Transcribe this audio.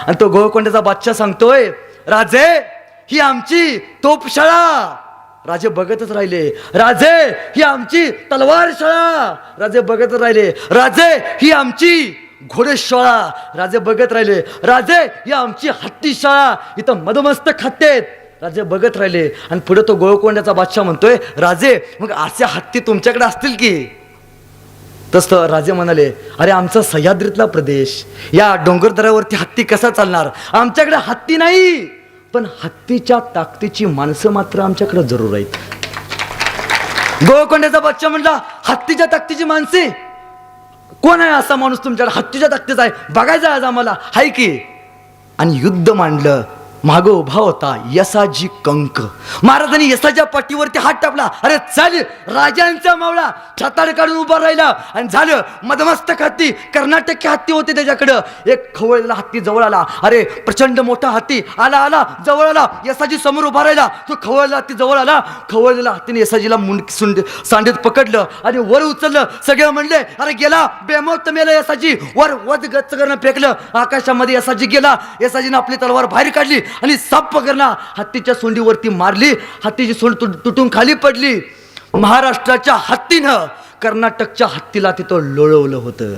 आणि तो गोळकोंड्याचा बादशाह सांगतोय, राजे ही आमची तोपशाळा. राजे बघतच राहिले. राजे ही आमची तलवार शाळा. राजे बघतच राहिले. राजे ही आमची घोडेशाळा. राजे बघत राहिले. राजे ही आमची हत्ती शाळा, इथं मधमस्तक हत्ती. राजे बघत राहिले. आणि पुढे तो गोळकोंड्याचा बादशाह म्हणतोय, राजे मग असे हत्ती तुमच्याकडे असतील की? तसं राजे म्हणाले, अरे आमचा सह्याद्रीतला प्रदेश, या डोंगरदऱ्यावरती हत्ती कसा चालणार? आमच्याकडे हत्ती नाही, पण हत्तीच्या ताकदीची माणसं मात्र आमच्याकडे जरूर आहेत. गोळकोंड्याचा बादशाह म्हणला, हत्तीच्या ताकदीची माणसे? कोण आहे असा माणूस तुमच्याकडे हत्तीच्या ताकदीचा आहे? बघायचं आज आम्हाला, हाय की? आणि युद्ध मांडलं. मागं उभा होता यसाजी कंक. महाराजांनी यसाच्या पाठीवरती हात टाकला. अरे चल, राजांचा मावळा छाताड काढून उभा राहिला. आणि झालं, मधमस्तक हत्ती, कर्नाटकी हत्ती होते त्याच्याकडं. एक खवळलेला हत्ती जवळ आला. अरे प्रचंड मोठा हत्ती आला आला जवळ आला. यसाजी समोर उभा राहिला. तो खवळलेला हत्ती जवळ आला. खवळलेला हत्तीने यसाजीला सांडीत पकडलं आणि वर उचललं. सगळे म्हणले, अरे गेला, बेमौत मेला यसाजी. वर वध गच्च करणं फेकलं. आकाशामध्ये यसाजी गेला. यसाजीनं आपली तलवार बाहेर काढली आणि साप पकडला. हत्तीच्या सोंडीवरती मारली. हत्तीची सोंड तुटून खाली पडली. महाराष्ट्राच्या हत्तीनं कर्नाटकच्या हत्तीला तिथं लोळवलं होतं.